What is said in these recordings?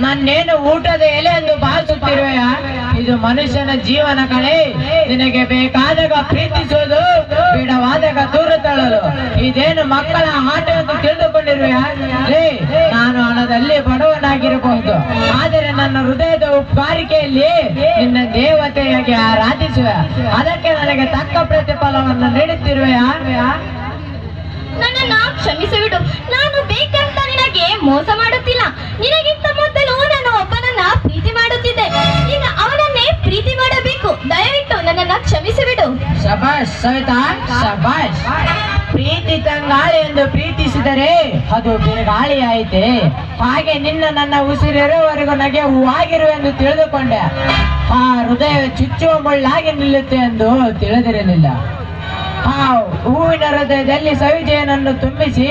ನನ್ನೇನು ಊಟದ ಎಲೆ ಎಂದು ಭಾವಿಸುತ್ತಿರುವೆಯ? ಇದು ಮನುಷ್ಯನ ಜೀವನ ಕಣೆ. ನಿನಗೆ ಬೇಕಾದಾಗ ಪ್ರೀತಿಸುವುದು, ಬೇಡವಾದಾಗ ದೂರ ತಳ್ಳಲು. ಇದೇನು ಮಕ್ಕಳ ಆಟ ಎಂದು ತಿಳಿದುಕೊಂಡಿರುವೆಯ? ನಾನು ಹಣದಲ್ಲಿ ಬಡವನಾಗಿರಬಹುದು, ಆದರೆ ನನ್ನ ಹೃದಯದ ಉಪಕಾರಿಕೆಯಲ್ಲಿ ನಿನ್ನ ದೇವತೆಯಾಗಿ ಆರಾಧಿಸುವೆ. ಅದಕ್ಕೆ ನನಗೆ ತಕ್ಕ ಪ್ರತಿಫಲವನ್ನು ನೀಡುತ್ತಿರುವೆಯಾ? ನನ್ನನ್ನ ಕ್ಷಮಿಸಿಬಿಡು. ನಾನು ಬೇಕಂತ ನಿನಗೆ ಮೋಸ ಮಾಡುತ್ತಿಲ್ಲ. ನಿನಗಿಂತ ಮೊದಲು ನಾನು ಒಬ್ಬನನ್ನ ಪ್ರೀತಿ ಮಾಡುತ್ತಿದ್ದೆ. ಈಗ ಅವನನ್ನೇ ಪ್ರೀತಿ ಮಾಡಬೇಕು. ದಯವಿಟ್ಟು ನನ್ನನ್ನ ಕ್ಷಮಿಸಿಬಿಡು. ಶಬಾಷ್ ಸವಿತಾ, ಶಬಾಷ್. ಪ್ರೀತಿ ತಂಗಾಳಿ ಎಂದು ಪ್ರೀತಿಸಿದರೆ ಅದು ಬಿರುಗಾಳಿ ಆಯಿತೆ. ಹಾಗೆ ನಿನ್ನ ನನ್ನ ಉಸಿರಿರುವವರೆಗೂ ನಗೆ ಹೂವಾಗಿರುವೆಂದು ತಿಳಿದುಕೊಂಡೆ. ಆ ಹೃದಯ ಚುಚ್ಚುವ ಮುಳ್ಳಾಗಿ ನಿಲ್ಲುತ್ತೆ ಎಂದು ತಿಳಿದಿರಲಿಲ್ಲ. ಆ ಹೂವಿನ ಹೃದಯದಲ್ಲಿ ಸವಿಜಯನನ್ನು ತುಂಬಿಸಿ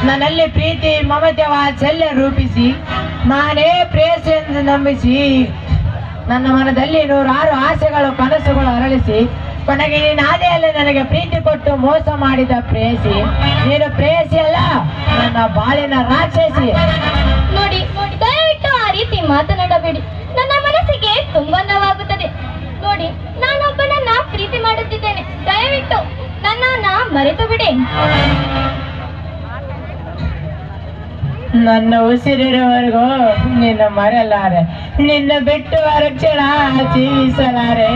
ನನ್ನಲ್ಲಿ ಪ್ರೀತಿ ಮಮತೆ ವಾತ್ಸಲ್ಯ ರೂಪಿಸಿ ನಾನೇ ಪ್ರೇಯಸಿ ಎಂದು ನಂಬಿಸಿ ನನ್ನ ಮನದಲ್ಲಿ ನೂರಾರು ಆಸೆಗಳು ಕನಸುಗಳು ಅರಳಿಸಿ ಕೊನೆಗೆ ನೀನು ಹಾದಿಯಲ್ಲಿ ನನಗೆ ಪ್ರೀತಿ ಕೊಟ್ಟು ಮೋಸ ಮಾಡಿದ ಪ್ರೇಯಸಿ. ನೀನು ಪ್ರೇಯಸಿ ಅಲ್ಲ, ನನ್ನ ಬಾಳಿನ ರಾಕ್ಷಸಿ. ನೋಡಿ, ದಯವಿಟ್ಟು ಆ ರೀತಿ ಮಾತನಾಡಬೇಡಿ. ನನ್ನ ಮನಸ್ಸಿಗೆ ತುಂಬಾ ನೋವಾಗುತ್ತದೆ. ನೋಡಿ, ನಾನೊಬ್ಬನನ್ನ ಪ್ರೀತಿ ಮಾಡುತ್ತಿದ್ದೇನೆ. ದಯವಿಟ್ಟು ನನ್ನನ್ನ ಮರೆತು ಬಿಡಿ. ನನ್ನ ಉಸಿರಿರುವವರೆಗೂ ನಿನ್ನ ಮರೆಯಲಾರೆ, ನಿನ್ನ ಬಿಟ್ಟು ಅರಕ್ಷಣ ಜೀವಿಸಲಾರೆ.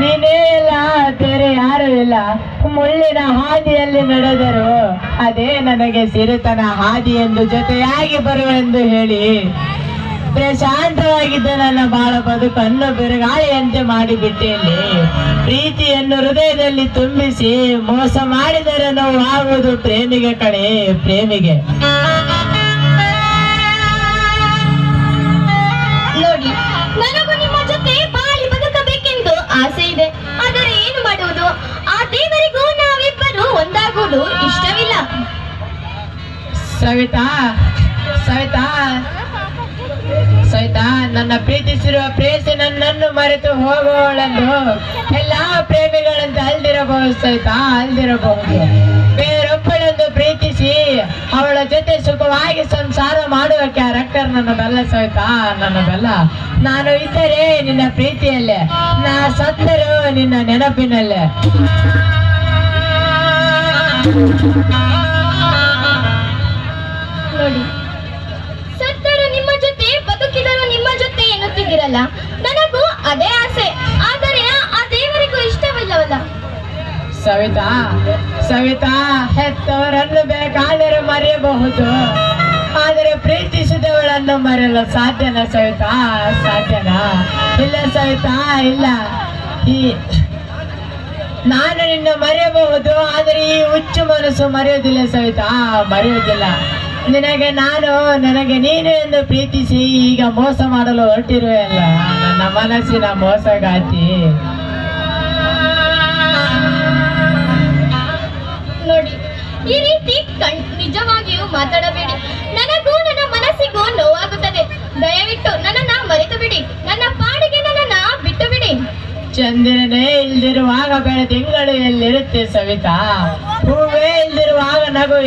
ನೀನೇ ಇಲ್ಲ, ಬೇರೆ ಯಾರೂ ಇಲ್ಲ. ಮುಳ್ಳಿನ ಹಾದಿಯಲ್ಲಿ ನಡೆದರು ಅದೇ ನನಗೆ ಸಿರಿತನ ಹಾದಿ ಎಂದು ಜೊತೆಯಾಗಿ ಬರುವೆಂದು ಹೇಳಿ ಪ್ರಶಾಂತವಾಗಿದ್ದ ನನ್ನ ಬಾಳ ಬದುಕನ್ನು ಬಿರುಗಾಳಿಯಂತೆ ಮಾಡಿಬಿಟ್ಟೆಯಲ್ಲಿ. ಪ್ರೀತಿಯನ್ನು ಹೃದಯದಲ್ಲಿ ತುಂಬಿಸಿ ಮೋಸ ಮಾಡಿದರೆ ನಾವು ಆಗುವುದು ಪ್ರೇಮಿಗೆ ಕಡೆ, ಪ್ರೇಮಿಗೆ. ನೋಡಿ, ನನಗೂ ನಿಮ್ಮ ಜೊತೆ ಬಾಳಿ ಬದುಕಬೇಕೆಂದು ಆಸೆ ಇದೆ. ಆದರೆ ಏನು ಮಾಡುವುದು? ಆ ದೇವರಿಗೂ ನಾವಿಬ್ಬರು ಒಂದಾಗುವುದು ಇಷ್ಟವಿಲ್ಲ. ಸವಿತಾ, ಸವಿತಾ, ಸವಿತಾ, ನನ್ನ ಪ್ರೀತಿಸಿರುವ ಪ್ರೇಯಸಿ ನನ್ನನ್ನು ಮರೆತು ಹೋಗುವಳೆಂದು ಎಲ್ಲಾ ಪ್ರೇಮಿಗಳಂತೆ ಅಲ್ದಿರಬಹುದು ಸವಿತಾ, ಅಲ್ದಿರಬಹುದು. ಬೇರೊಬ್ಬಳೆಂದು ಪ್ರೀತಿಸಿ ಅವಳ ಜೊತೆ ಸುಖವಾಗಿ ಸಂಸಾರ ಮಾಡುವ ಕ್ಯಾರೆಕ್ಟರ್ ನನ್ನ ಬೆಲ್ಲ ಸವಿತಾ, ನನ್ನ ಬೆಲ್ಲ. ನಾನು ಇದ್ದರೆ ನಿನ್ನ ಪ್ರೀತಿಯಲ್ಲೇ, ನಾ ಸತ್ತರೂ ನಿನ್ನ ನೆನಪಿನಲ್ಲೇ. ನೋಡಿ, ಸತ್ತರು ನಿಮ್ಮ ಜೊತೆ, ಬದುಕಿದರು ನಿಮ್ಮ ಜೊತೆ ಎನ್ನುತ್ತಿದ್ದೀರಲ್ಲ, ನನಗೂ ಅದೇ ಆಸೆ. ಆದರೆ ಆ ದೇವರಿಗೂ ಇಷ್ಟವಿಲ್ಲವಲ್ಲ. ಸವಿತಾ, ಸವಿತಾ, ಹೆತ್ತವರನ್ನು ಬೇಕಾದರೆ ಮರೆಯಬಹುದು, ಆದರೆ ಪ್ರೀತಿಸಿದವಳನ್ನು ಮರೆಯಲು ಸಾಧ್ಯನಾ ಸವಿತಾ? ಸಾಧ್ಯನಾ? ಇಲ್ಲ ಸವಿತಾ, ಇಲ್ಲ. ನಾನು ನಿನ್ನ ಮರೆಯಬಹುದು, ಆದರೆ ಈ ಹುಚ್ಚು ಮನಸ್ಸು ಮರೆಯುವುದಿಲ್ಲ ಸವಿತಾ, ಮರೆಯುವುದಿಲ್ಲ. ನಿನಗೆ ನಾನು, ನನಗೆ ನೀನು ಎಂದು ಪ್ರೀತಿಸಿ ಈಗ ಮೋಸ ಮಾಡಲು ಹೊರಟಿರುವೆಯಲ್ಲ, ನನ್ನ ಮನಸ್ಸಿನ ಮೋಸಗಾತಿ. ನೋಡಿ, ಈ ರೀತಿ ನಿಜವಾಗಿಯೂ ಮಾತಾಡಬೇಡಿ. ನನಗೂ ನನ್ನ ಮನಸ್ಸಿಗೂ ನೋವಾಗುತ್ತದೆ. ದಯವಿಟ್ಟು ನನ್ನನ್ನ ಮರೆತು ಬಿಡಿ. ನನ್ನ ಪಾಡಿಗೆ ನನ್ನನ್ನ ಬಿಟ್ಟು ಬಿಡಿ. ಚಂದಿರನೇ ಇಲ್ದಿರುವಾಗ ಬೆಳದಿಂಗಳು ಎಲ್ಲಿರುತ್ತೆ ಸವಿತಾ? ಹೂವೇ ಇಲ್ದಿರುವಾಗ ನಗು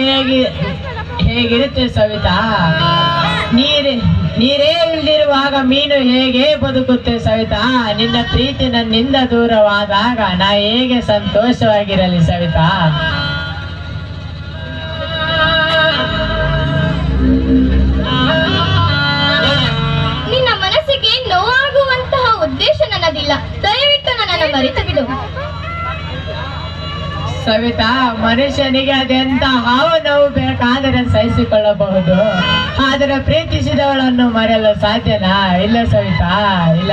ಹೇಗಿರುತ್ತೆ ಸವಿತಾ? ನೀರೇ ಇಲ್ದಿರುವಾಗ ಮೀನು ಹೇಗೆ ಬದುಕುತ್ತೆ ಸವಿತಾ? ನಿನ್ನ ಪ್ರೀತಿ ನನ್ನಿಂದ ದೂರವಾದಾಗ ನಾ ಹೇಗೆ ಸಂತೋಷವಾಗಿರಲಿ ಸವಿತಾ? ನಿನ್ನ ಮನಸ್ಸಿಗೆ ನೋವಾಗುವಂತಹ ಉದ್ದೇಶ ನನ್ನದಿಲ್ಲ. ದಯವಿಟ್ಟು ನನ್ನನ್ನು ಮರೆತು ಬಿಡು. ಸವಿತಾ, ಮನುಷ್ಯನಿಗೆ ಅದೆಂತ ಹಾವು ನೋವು ಬೇಕಾದರೆ ಸಹಿಸಿಕೊಳ್ಳಬಹುದು, ಆದರೆ ಪ್ರೀತಿಸಿದವಳನ್ನು ಮರೆಯಲು ಸಾಧ್ಯನಾ? ಇಲ್ಲ ಸವಿತಾ, ಇಲ್ಲ.